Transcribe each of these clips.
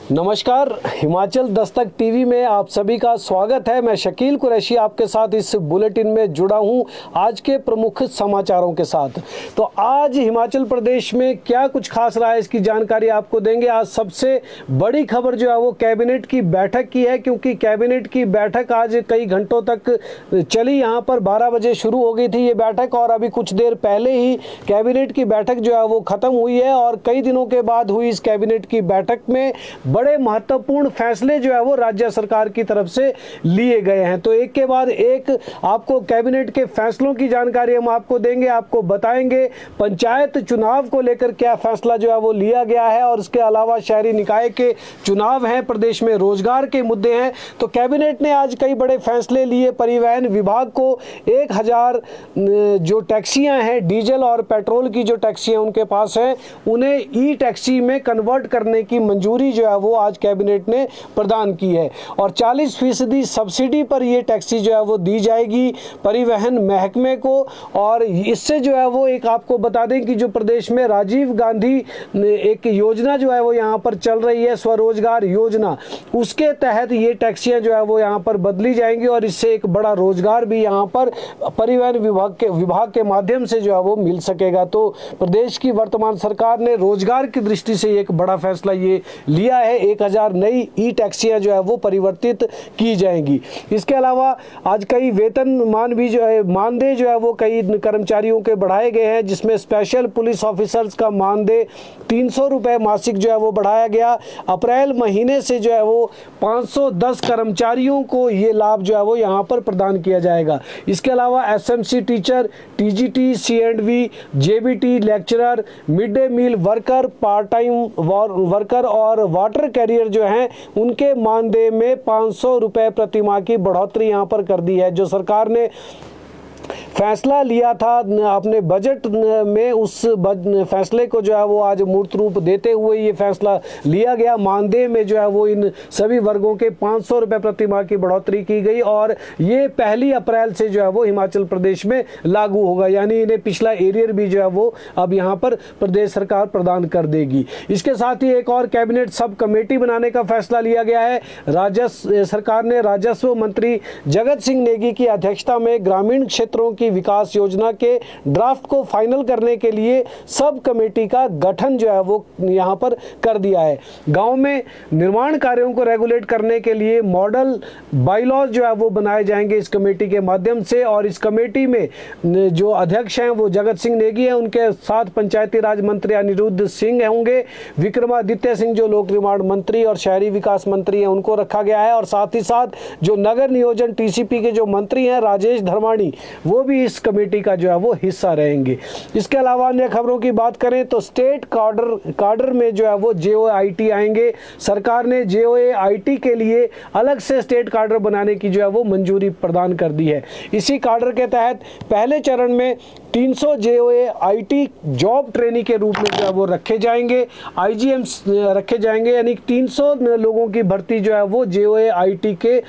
नमस्कार, हिमाचल दस्तक टीवी में आप सभी का स्वागत है। मैं शकील कुरैशी आपके साथ इस बुलेटिन में जुड़ा हूं आज के प्रमुख समाचारों के साथ। तो आज हिमाचल प्रदेश में क्या कुछ खास रहा है इसकी जानकारी आपको देंगे। आज सबसे बड़ी खबर जो है वो कैबिनेट की बैठक की है, क्योंकि कैबिनेट की बैठक आज कई घंटों तक चली। यहाँ पर 12 बजे शुरू हो गई थी ये बैठक और अभी कुछ देर पहले ही कैबिनेट की बैठक जो है वो ख़त्म हुई है। और कई दिनों के बाद हुई इस कैबिनेट की बैठक में बड़े महत्वपूर्ण फैसले जो है वो राज्य सरकार की तरफ से लिए गए हैं। तो एक के बाद एक आपको कैबिनेट के फैसलों की जानकारी हम आपको देंगे, आपको बताएंगे पंचायत चुनाव को लेकर क्या फैसला जो है वो लिया गया है। और इसके अलावा शहरी निकाय के चुनाव हैं, प्रदेश में रोजगार के मुद्दे हैं। तो कैबिनेट ने आज कई बड़े फैसले लिए। परिवहन विभाग को 1000 जो टैक्सियां हैं, डीजल और पेट्रोल की जो टैक्सियां उनके पास हैं, उन्हें ई टैक्सी में कन्वर्ट करने की मंजूरी जो है वो आज कैबिनेट ने प्रदान की है। और 40% सब्सिडी पर ये टैक्सी जो है वो दी जाएगी परिवहन महकमे को। और इससे जो है वो एक आपको बता दें कि जो प्रदेश में राजीव गांधी एक योजना जो है वो यहाँ पर चल रही है, स्वरोजगार योजना, उसके तहत ये टैक्सियां जो है वो यहाँ पर बदली जाएंगी और इससे एक बड़ा रोजगार भी यहाँ पर परिवहन विभाग के माध्यम से जो है वो मिल सकेगा। तो प्रदेश की वर्तमान सरकार ने रोजगार की दृष्टि से एक बड़ा फैसला ये लिया है। 1000 नई ई टैक्सियां जो है वो परिवर्तित की जाएंगी। इसके अलावा आज कई वेतनमान भी जो है, मानदेय जो है वो कई कर्मचारियों के बढ़ाए गए हैं, जिसमें स्पेशल पुलिस ऑफिसर्स का मानदेय 300 रुपये मासिक जो है वो बढ़ाया गया। अप्रैल महीने से जो है वो 510 कर्मचारियों को ये लाभ जो है वो यहाँ पर प्रदान किया जाएगा। इसके अलावा SMC teacher, TGT, C and V, JBT lecturer, mid day meal worker, part time worker और वाटर कैरियर जो हैं, उनके मानदेय में 500 रुपये प्रति माह की बढ़ोतरी यहाँ पर कर दी है। जो सरकार ने फैसला लिया था अपने बजट में, उस फैसले को जो है वो आज मूर्त रूप देते हुए ये फैसला लिया गया। मानदेय में जो है वो इन सभी वर्गों के 500 रुपये प्रति माह की बढ़ोतरी की गई और ये 1 अप्रैल से जो है वो हिमाचल प्रदेश में लागू होगा, यानी इन्हें पिछला एरियर भी जो है वो अब यहाँ पर प्रदेश सरकार प्रदान कर देगी। इसके साथ ही एक और कैबिनेट सब कमेटी बनाने का फैसला लिया गया है। सरकार ने राजस्व मंत्री जगत सिंह नेगी की अध्यक्षता में ग्रामीण क्षेत्रों की विकास योजना के ड्राफ्ट को फाइनल करने के लिए सब कमेटी का गठन जो है वो यहां पर कर दिया है। गांव में निर्माण कार्यों को रेगुलेट करने के लिए मॉडल बायलॉज जो है वो बनाए जाएंगे इस कमेटी के माध्यम से। और इस कमेटी में जो अध्यक्ष हैं वो जगत सिंह नेगी हैं, उनके साथ पंचायती राज मंत्री अनिरुद्ध सिंह होंगे, विक्रमादित्य सिंह जो लोक निर्माण मंत्री और शहरी विकास मंत्री हैं उनको रखा गया है। और साथ ही साथ जो नगर नियोजन टीसीपी के जो मंत्री हैं राजेश धर्माणी, वो भी इस कमेटी का जो है वो हिस्सा रहेंगे। इसके अलावा अन्य खबरों की बात करें तो स्टेट कार्डर में जो है वो JOIT आएंगे। सरकार ने JOIT के लिए अलग से स्टेट कार्डर बनाने की जो है वो मंजूरी प्रदान कर दी है। इसी कार्डर के तहत पहले चरण में 300 JOIT जॉब ट्रेनी के रूप में जो है वो रखे जाएंगे, IGMs रखे जाएंगे, यानी 300 लोगों की भर्ती जो है वो JOIT के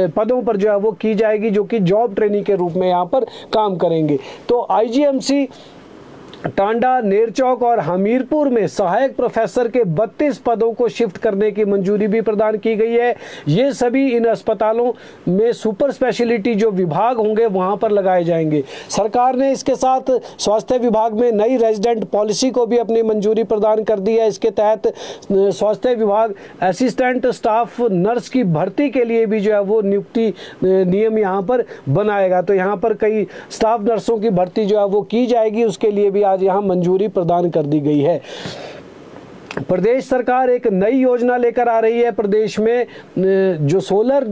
पदों पर जो है वो की जाएगी, जो कि जॉब ट्रेनी के रूप में यहाँ पर काम करेंगे। तो IGMC टांडा, नेरचौक और हमीरपुर में सहायक प्रोफेसर के 32 पदों को शिफ्ट करने की मंजूरी भी प्रदान की गई है। ये सभी इन अस्पतालों में सुपर स्पेशलिटी जो विभाग होंगे वहां पर लगाए जाएंगे। सरकार ने इसके साथ स्वास्थ्य विभाग में नई रेजिडेंट पॉलिसी को भी अपनी मंजूरी प्रदान कर दी है। इसके तहत स्वास्थ्य विभाग असिस्टेंट स्टाफ नर्स की भर्ती के लिए भी जो है वो नियुक्ति नियम यहाँ पर बनाएगा। तो यहाँ पर कई स्टाफ नर्सों की भर्ती जो है वो की जाएगी, उसके लिए भी आज यहां मंजूरी प्रदान कर दी गई है। प्रदेश सरकार एक नई योजना लेकर आ रही है प्रदेश में जो सोलर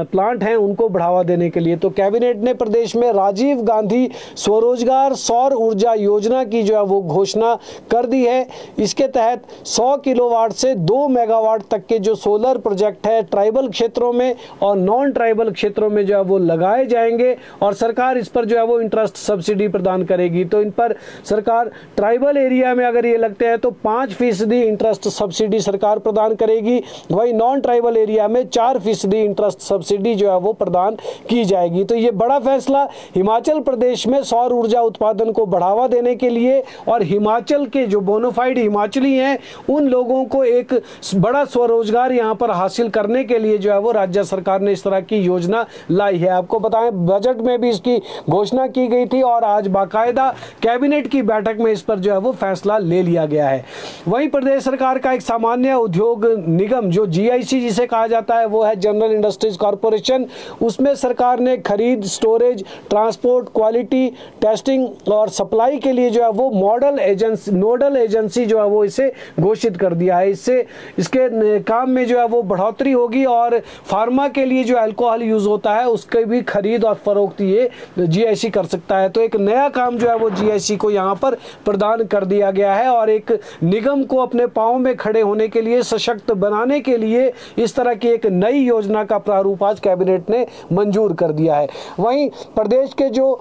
प्लांट हैं उनको बढ़ावा देने के लिए। तो कैबिनेट ने प्रदेश में राजीव गांधी स्वरोजगार सौर ऊर्जा योजना की जो है वो घोषणा कर दी है। इसके तहत 100 किलोवाट से 2 मेगावाट तक के जो सोलर प्रोजेक्ट है ट्राइबल क्षेत्रों में और नॉन ट्राइबल क्षेत्रों में जो है वो लगाए जाएंगे और सरकार इस पर जो है वो इंटरेस्ट सब्सिडी प्रदान करेगी। तो इन पर सरकार ट्राइबल एरिया में अगर ये लगते हैं तो 5% 5% इंटरेस्ट सब्सिडी सरकार प्रदान करेगी। वहीं नॉन ट्राइबल एरिया में 4% इंटरेस्ट सब्सिडी जो है वो प्रदान की जाएगी। तो ये बड़ा फैसला हिमाचल प्रदेश में सौर ऊर्जा उत्पादन को बढ़ावा देने के लिए और हिमाचल के जो बोनाफाइड हिमाचली हैं उन लोगों को एक बड़ा स्वरोजगार यहाँ पर हासिल करने के लिए जो है वो राज्य सरकार ने इस तरह की योजना लाई है। आपको बताएं बजट में भी इसकी घोषणा की गई थी और आज बाकायदा कैबिनेट की बैठक में इस पर जो है वो फैसला ले लिया गया है। वहीं प्रदेश सरकार का एक सामान्य उद्योग निगम जो जीआईसी जिसे कहा जाता है वो है जनरल इंडस्ट्रीज कॉरपोरेशन, उसमें सरकार ने खरीद, स्टोरेज, ट्रांसपोर्ट, क्वालिटी टेस्टिंग और सप्लाई के लिए जो है वो नोडल एजेंसी जो है वो इसे घोषित कर दिया है। इससे इसके काम में जो है वो बढ़ोतरी होगी और फार्मा के लिए जो अल्कोहल यूज होता है उसके भी खरीद और फरोख्त ये जीआईसी कर सकता है। तो एक नया काम जो है वो जीआईसी को यहाँ पर प्रदान कर दिया गया है और एक निगम को अपने पांव में खड़े होने के लिए, सशक्त बनाने के लिए इस तरह की एक नई योजना का प्रारूप आज कैबिनेट ने मंजूर कर दिया है। वहीं प्रदेश के जो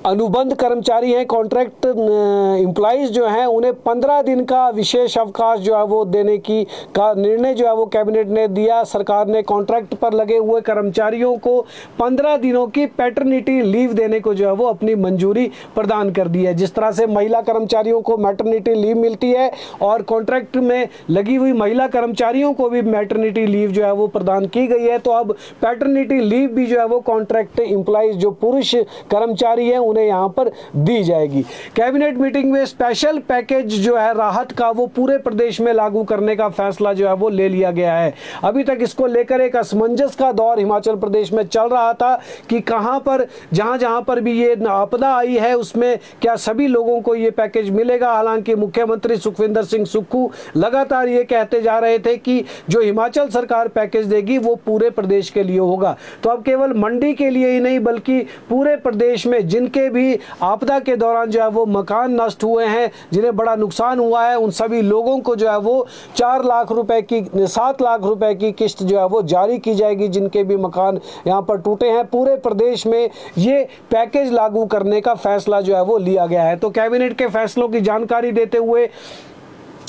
अनुबंध कर्मचारी हैं, कॉन्ट्रैक्ट एम्प्लॉइज जो हैं, उन्हें 15 दिन का विशेष अवकाश जो है वो देने की का निर्णय जो है वो कैबिनेट ने दिया। सरकार ने कॉन्ट्रैक्ट पर लगे हुए कर्मचारियों को 15 दिनों की पैटर्निटी लीव देने को जो है वो अपनी मंजूरी प्रदान कर दी है। जिस तरह से महिला कर्मचारियों को मैटरनिटी लीव मिलती है और कॉन्ट्रैक्ट में लगी हुई महिला कर्मचारियों को भी मैटरनिटी लीव जो है वो प्रदान की गई है, तो अब पैटर्निटी लीव भी जो है वो कॉन्ट्रैक्ट एम्प्लॉइज जो पुरुष कर्मचारी हैं उन्हें यहां पर दी जाएगी। कैबिनेट मीटिंग में स्पेशल पैकेज जो है राहत का वो पूरे प्रदेश में लागू करने का फैसला जो है वो ले लिया गया है। अभी तक इसको लेकर एक असमंजस का दौर हिमाचल प्रदेश में चल रहा था कि कहां पर जहां पर भी ये आपदा आई है उसमें क्या सभी लोगों को ये पैकेज मिलेगा। हालांकि मुख्यमंत्री सुखविंदर सिंह सुक्खू लगातार ये कहते जा रहे थे कि जो हिमाचल सरकार पैकेज देगी वो पूरे प्रदेश के लिए होगा। तो अब केवल मंडी के लिए ही नहीं बल्कि पूरे प्रदेश में जिनके भी आपदा के दौरान जो है वो मकान नष्ट हुए हैं, जिन्हें बड़ा नुकसान हुआ है, उन सभी लोगों को जो है वो 7 लाख रुपए की किस्त जो है वो जारी की जाएगी जिनके भी मकान यहाँ पर टूटे हैं। पूरे प्रदेश में ये पैकेज लागू करने का फैसला जो है वो लिया गया है। तो कैबिनेट के फैसलों की जानकारी देते हुए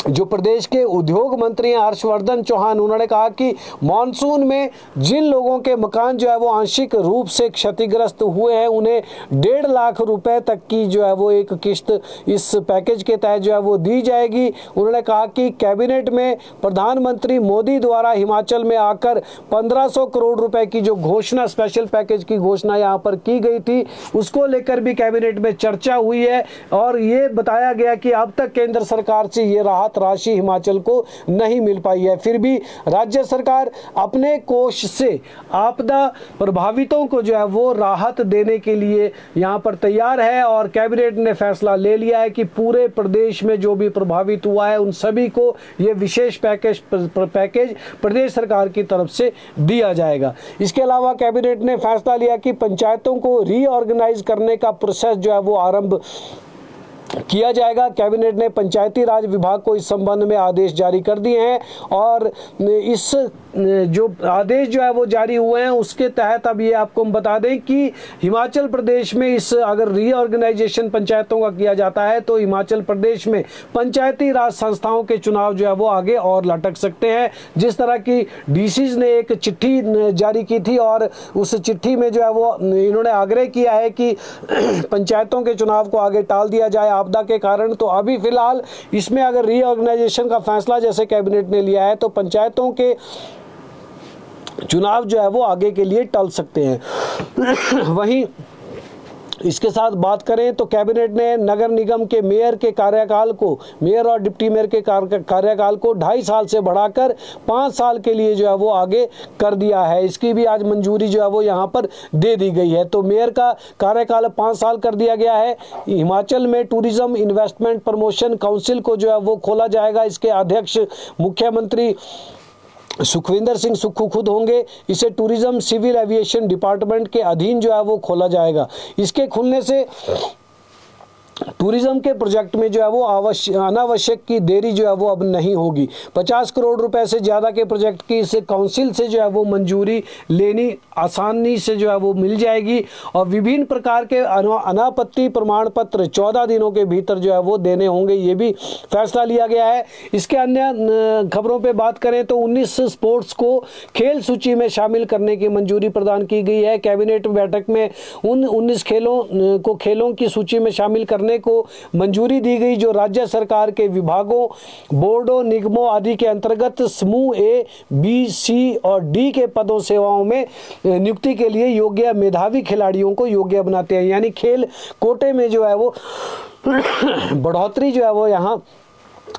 जो प्रदेश के उद्योग मंत्री हैं हर्षवर्धन चौहान, उन्होंने कहा कि मॉनसून में जिन लोगों के मकान जो है वो आंशिक रूप से क्षतिग्रस्त हुए हैं उन्हें 1.5 लाख रुपए तक की जो है वो एक किस्त इस पैकेज के तहत जो है वो दी जाएगी। उन्होंने कहा कि कैबिनेट में प्रधानमंत्री मोदी द्वारा हिमाचल में आकर 1500 करोड़ रुपए की जो घोषणा, स्पेशल पैकेज की घोषणा यहाँ पर की गई थी, उसको लेकर भी कैबिनेट में चर्चा हुई है और ये बताया गया कि अब तक केंद्र सरकार से ये राहत राशि हिमाचल को नहीं मिल पाई है। फिर भी राज्य सरकार अपने कोष से आपदा प्रभावितों को जो है वो राहत देने के लिए यहाँ पर तैयार है और कैबिनेट ने फैसला ले लिया है कि पूरे प्रदेश में जो भी प्रभावित हुआ है उन सभी को ये विशेष पैकेज प्रदेश सरकार की तरफ से दिया जाएगा। इसके अलावा कैबिनेट ने फैसला लिया कि पंचायतों को रीऑर्गेनाइज करने का प्रोसेस जो है वो आरंभ किया जाएगा। कैबिनेट ने पंचायती राज विभाग को इस संबंध में आदेश जारी कर दिए हैं और इस जो आदेश जो है वो जारी हुए हैं उसके तहत अब ये आपको हम बता दें कि हिमाचल प्रदेश में इस अगर रीऑर्गेनाइजेशन पंचायतों का किया जाता है तो हिमाचल प्रदेश में पंचायती राज संस्थाओं के चुनाव जो है वो आगे और लटक सकते हैं। जिस तरह की डीसीज ने एक चिट्ठी जारी की थी और उस चिट्ठी में जो है वो इन्होंने आग्रह किया है कि पंचायतों के चुनाव को आगे टाल दिया जाए आपदा के कारण, तो अभी फिलहाल इसमें अगर रीऑर्गेनाइजेशन का फैसला जैसे कैबिनेट ने लिया है तो पंचायतों के चुनाव जो है वो आगे के लिए टल सकते हैं। वहीं इसके साथ बात करें तो कैबिनेट ने नगर निगम के मेयर के कार्यकाल को, मेयर और डिप्टी मेयर के कार्यकाल को 2.5 साल से बढ़ाकर 5 साल के लिए जो है वो आगे कर दिया है। इसकी भी आज मंजूरी जो है वो यहाँ पर दे दी गई है। तो मेयर का कार्यकाल 5 साल कर दिया गया है। हिमाचल में टूरिज्म इन्वेस्टमेंट प्रमोशन काउंसिल को जो है वो खोला जाएगा। इसके अध्यक्ष मुख्यमंत्री सुखविंदर सिंह सुक्खू खुद होंगे। इसे टूरिज्म सिविल एविएशन डिपार्टमेंट के अधीन जो है वो खोला जाएगा। इसके खुलने से टूरिज्म के प्रोजेक्ट में जो है वो अनावश्यक की देरी जो है वो अब नहीं होगी। 50 करोड़ रुपए से ज़्यादा के प्रोजेक्ट की इस काउंसिल से जो है वो मंजूरी लेनी आसानी से जो है वो मिल जाएगी और विभिन्न प्रकार के अनापत्ति प्रमाण पत्र 14 दिनों के भीतर जो है वो देने होंगे, ये भी फैसला लिया गया है। इसके अन्य खबरों पे बात करें तो 19 स्पोर्ट्स को खेल सूची में शामिल करने की मंजूरी प्रदान की गई है। कैबिनेट बैठक में उन 19 खेलों की सूची में शामिल करने को मंजूरी दी गई जो राज्य सरकार के विभागों, बोर्डों, निगमों आदि के अंतर्गत समूह ए, बी, सी और डी के पदों सेवाओं में नियुक्ति के लिए योग्य मेधावी खिलाड़ियों को योग्य बनाते हैं। यानी खेल कोटे में जो है वो बढ़ोतरी जो है वो यहाँ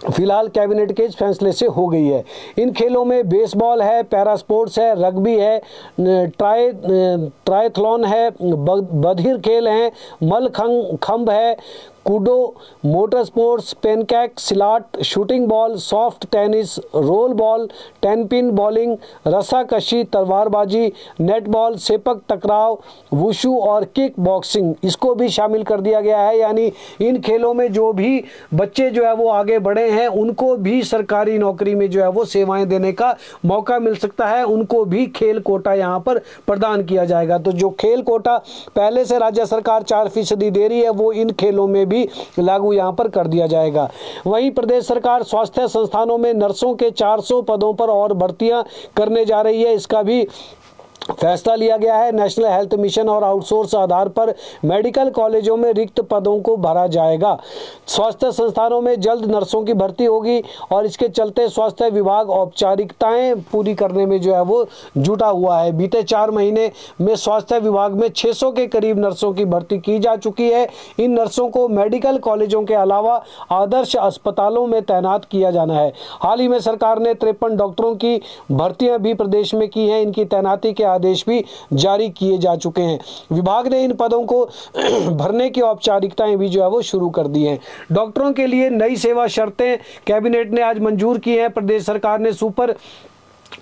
फिलहाल कैबिनेट के इस फैसले से हो गई है। इन खेलों में बेसबॉल है, पैरा स्पोर्ट्स है, रग्बी है, ट्रायथलॉन है, बधिर खेल हैं, मलखंभ है, kudo, motor sports, pencak, silat, shooting ball, soft tennis, roll ball, 10 pin bowling, रस्साकशी, तलवारबाजी, netball, sepak takraw, wushu और किक बॉक्सिंग इसको भी शामिल कर दिया गया है। यानी इन खेलों में जो भी बच्चे जो है वो आगे बढ़े हैं उनको भी सरकारी नौकरी में जो है वो सेवाएं देने का मौका मिल सकता है, उनको भी खेल कोटा यहाँ पर प्रदान किया जाएगा। तो जो खेल कोटा पहले से राज्य सरकार 4% दे रही है वो इन खेलों में भी लागू यहां पर कर दिया जाएगा। वहीं प्रदेश सरकार स्वास्थ्य संस्थानों में नर्सों के 400 पदों पर और भर्तियां करने जा रही है, इसका भी फैसला लिया गया है। नेशनल हेल्थ मिशन और आउटसोर्स आधार पर मेडिकल कॉलेजों में रिक्त पदों को भरा जाएगा। स्वास्थ्य संस्थानों में जल्द नर्सों की भर्ती होगी और इसके चलते स्वास्थ्य विभाग औपचारिकताएं पूरी करने में जो है वो जुटा हुआ है। बीते 4 महीने में स्वास्थ्य विभाग में 600 के करीब नर्सों की भर्ती की जा चुकी है। इन नर्सों को मेडिकल कॉलेजों के अलावा आदर्श अस्पतालों में तैनात किया जाना है। हाल ही में सरकार ने 53 डॉक्टरों की भर्तियां भी प्रदेश में की हैं। इनकी तैनाती के आदेश भी जारी किए जा चुके हैं। विभाग ने इन पदों को भरने की औपचारिकताएं भी जो है वो शुरू कर दी हैं। डॉक्टरों के लिए नई सेवा शर्तें कैबिनेट ने आज मंजूर की हैं। प्रदेश सरकार ने सुपर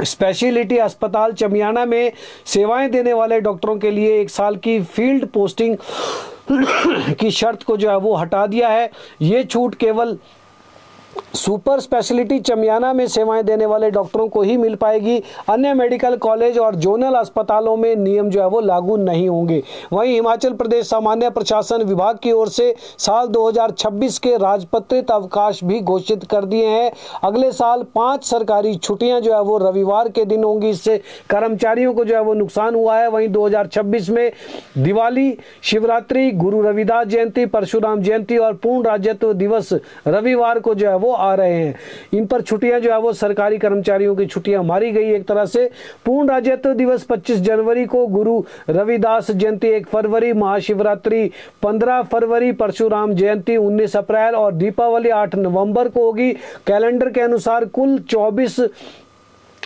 स्पेशलिटी अस्पताल चमियाना में सेवाएं देने वाले डॉक्टरों के लिए 1 साल की फील्ड पोस्टिंग की शर्त को जो है वो हटा दिया है। ये छूट केवल सुपर स्पेशलिटी चमियाना में सेवाएं देने वाले डॉक्टरों को ही मिल पाएगी। अन्य मेडिकल कॉलेज और जोनल अस्पतालों में नियम जो है वो लागू नहीं होंगे। वहीं हिमाचल प्रदेश सामान्य प्रशासन विभाग की ओर से साल 2026 के राजपत्रित अवकाश भी घोषित कर दिए हैं। अगले साल 5 सरकारी छुट्टियां जो है वो रविवार के दिन होंगी, इससे कर्मचारियों को जो है वो नुकसान हुआ है। वहीं 2026 में दिवाली, शिवरात्रि, गुरु रविदास जयंती, परशुराम जयंती और पूर्ण राज्यत्व दिवस रविवार को जो है वो आ रहे हैं। इन पर छुट्टियां जो है वो सरकारी कर्मचारियों की छुट्टियां मारी गई एक तरह से। पूर्ण राज्यत्व दिवस 25 जनवरी को, गुरु रविदास जयंती 1 फरवरी, महाशिवरात्रि 15 फरवरी, परशुराम जयंती 19 अप्रैल और दीपावली 8 नवंबर को होगी। कैलेंडर के अनुसार कुल 24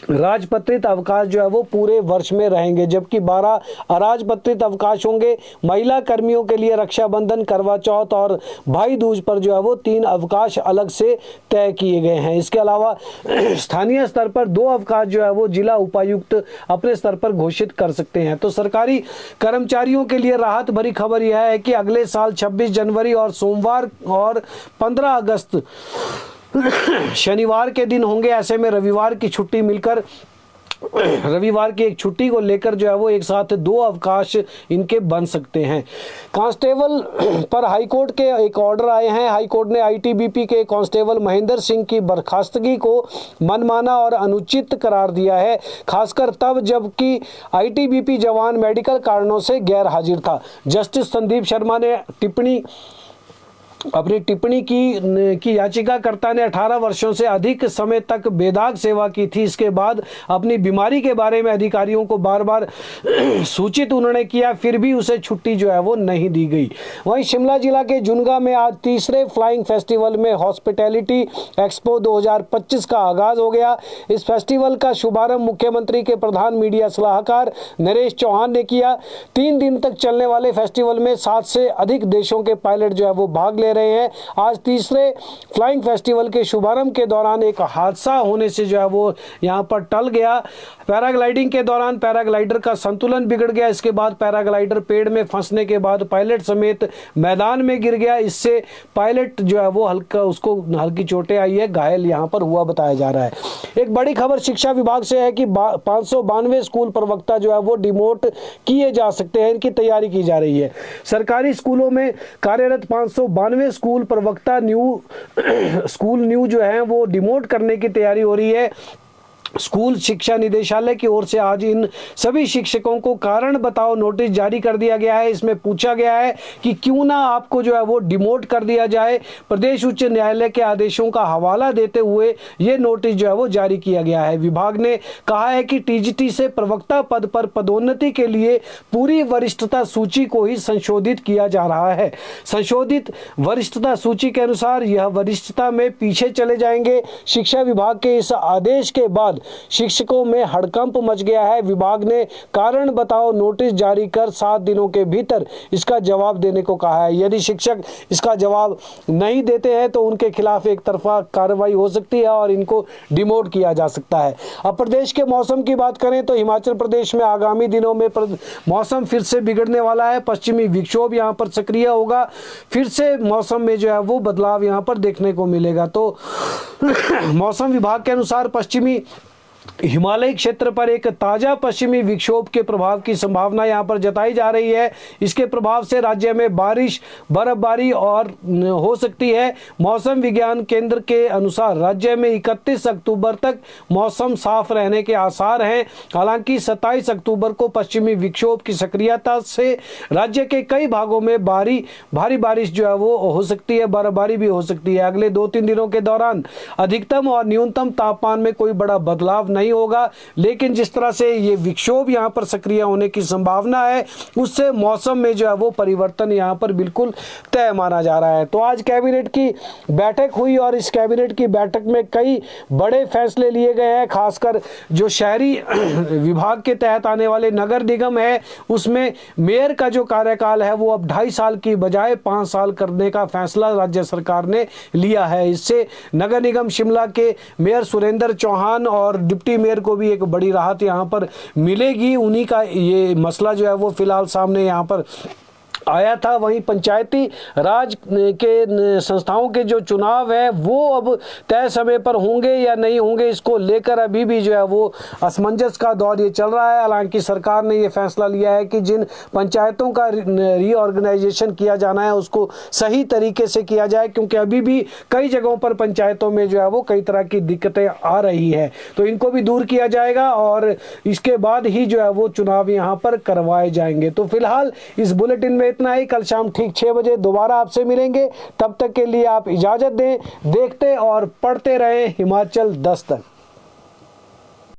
राजपत्रित अवकाश जो है वो पूरे वर्ष में रहेंगे, जबकि 12 अराजपत्रित अवकाश होंगे। महिला कर्मियों के लिए रक्षाबंधन, करवा चौथ और भाई दूज पर जो है वो 3 अवकाश अलग से तय किए गए हैं। इसके अलावा स्थानीय स्तर पर 2 अवकाश जो है वो जिला उपायुक्त अपने स्तर पर घोषित कर सकते हैं। तो सरकारी कर्मचारियों के लिए राहत भरी खबर यह है कि अगले साल 26 जनवरी और सोमवार और 15 अगस्त शनिवार के दिन होंगे। ऐसे में रविवार की छुट्टी मिलकर रविवार की एक छुट्टी को लेकर जो है वो एक साथ 2 अवकाश इनके बन सकते हैं। कांस्टेबल पर हाईकोर्ट के एक ऑर्डर आए हैं। हाईकोर्ट ने आईटीबीपी के कांस्टेबल महेंद्र सिंह की बर्खास्तगी को मनमाना और अनुचित करार दिया है, खासकर तब जबकि आईटीबीपी जवान मेडिकल कारणों से गैर हाजिर था। जस्टिस संदीप शर्मा ने अपनी टिप्पणी की याचिकाकर्ता ने 18 वर्षों से अधिक समय तक बेदाग सेवा की थी। इसके बाद अपनी बीमारी के बारे में अधिकारियों को बार बार सूचित उन्होंने किया, फिर भी उसे छुट्टी जो है वो नहीं दी गई। वहीं शिमला जिला के जुनगा में आज तीसरे फ्लाइंग फेस्टिवल में हॉस्पिटैलिटी एक्सपो 2025 का आगाज हो गया। इस फेस्टिवल का शुभारंभ मुख्यमंत्री के प्रधान मीडिया सलाहकार नरेश चौहान ने किया। 3 दिन तक चलने वाले फेस्टिवल में 7 से अधिक देशों के पायलट जो है वो भाग ले ले रहे हैं। आज तीसरे फ्लाइंग फेस्टिवल के शुभारंभ के दौरान एक हादसा होने से जो है वो यहाँ पर टल गया। पैराग्लाइडिंग के दौरान पैराग्लाइडर का संतुलन बिगड़ गया। इसके बाद पैराग्लाइडर पेड़ में फंसने के बाद पायलट समेत मैदान में गिर गया। इससे पायलट जो है वो उसको हल्की चोटें आई है, घायल यहाँ पर हुआ बताया जा रहा है। एक बड़ी खबर शिक्षा विभाग से है कि 592 स्कूल प्रवक्ता जो है वो डिमोट किए जा सकते हैं, इनकी तैयारी की जा रही है। सरकारी स्कूलों में कार्यरत 592 स्कूल प्रवक्ता न्यू जो है वो डिमोट करने की तैयारी हो रही है। स्कूल शिक्षा निदेशालय की ओर से आज इन सभी शिक्षकों को कारण बताओ नोटिस जारी कर दिया गया है। इसमें पूछा गया है कि क्यों ना आपको जो है वो डिमोट कर दिया जाए। प्रदेश उच्च न्यायालय के आदेशों का हवाला देते हुए ये नोटिस जो है वो जारी किया गया है। विभाग ने कहा है कि टीजीटी से प्रवक्ता पद पर पदोन्नति के लिए पूरी वरिष्ठता सूची को ही संशोधित किया जा रहा है। संशोधित वरिष्ठता सूची के अनुसार यह वरिष्ठता में पीछे चले जाएंगे। शिक्षा विभाग के इस आदेश के बाद शिक्षकों में हड़कंप मच गया है। विभाग ने कारण बताओ नोटिस जारी कर 7 दिनों के भीतर इसका जवाब देने को कहा है। यदि शिक्षक इसका जवाब नहीं देते हैं तो उनके खिलाफ एक तरफा कार्रवाई हो सकती है और इनको डिमोट किया जा सकता है। अब प्रदेश के मौसम की बात करें तो हिमाचल प्रदेश में आगामी दिनों में मौसम फिर से बिगड़ने वाला है। पश्चिमी विक्षोभ यहाँ पर सक्रिय होगा, फिर से मौसम में जो है वो बदलाव यहाँ पर देखने को मिलेगा। तो मौसम विभाग के अनुसार पश्चिमी हिमालय क्षेत्र पर एक ताजा पश्चिमी विक्षोभ के प्रभाव की संभावना यहां पर जताई जा रही है। इसके प्रभाव से राज्य में बारिश, बर्फबारी और हो सकती है। मौसम विज्ञान केंद्र के अनुसार राज्य में 31 अक्टूबर तक मौसम साफ रहने के आसार हैं। हालांकि 27 अक्टूबर को पश्चिमी विक्षोभ की सक्रियता से राज्य के कई भागों में भारी बारिश जो है वो हो सकती है, बर्फबारी भी हो सकती है। अगले 2-3 दिनों के दौरान अधिकतम और न्यूनतम तापमान में कोई बड़ा बदलाव नहीं होगा, लेकिन जिस तरह से ये विक्षोभ यहां पर सक्रिय होने की संभावना है उससे मौसम में जो है वो परिवर्तन यहां पर बिल्कुल तय माना जा रहा है। तो आज कैबिनेट की बैठक हुई और इस कैबिनेट की बैठक में कई बड़े फैसले लिए गए हैं। खासकर जो शहरी विभाग के तहत आने वाले नगर निगम है उसमें मेयर का जो कार्यकाल है वो अब 2.5 साल की बजाय 5 साल करने का फैसला राज्य सरकार ने लिया है। इससे नगर निगम शिमला के मेयर सुरेंद्र चौहान और डिप्टी मेयर को भी एक बड़ी राहत यहां पर मिलेगी। उन्हीं का ये मसला जो है वो फिलहाल सामने यहां पर आया था। वहीं पंचायती राज के संस्थाओं के जो चुनाव है वो अब तय समय पर होंगे या नहीं होंगे, इसको लेकर अभी भी जो है वो असमंजस का दौर ये चल रहा है। हालांकि सरकार ने ये फैसला लिया है कि जिन पंचायतों का रीऑर्गेनाइजेशन किया जाना है उसको सही तरीके से किया जाए, क्योंकि अभी भी कई जगहों पर पंचायतों में जो है वो कई तरह की दिक्कतें आ रही है, तो इनको भी दूर किया जाएगा और इसके बाद ही जो है वो चुनाव यहाँ पर करवाए जाएंगे। तो फिलहाल इस बुलेटिन में इतना ही। कल शाम ठीक 6 बजे दोबारा आपसे मिलेंगे। तब तक के लिए आप इजाजत दें। देखते और पढ़ते रहें हिमाचल दस्तक।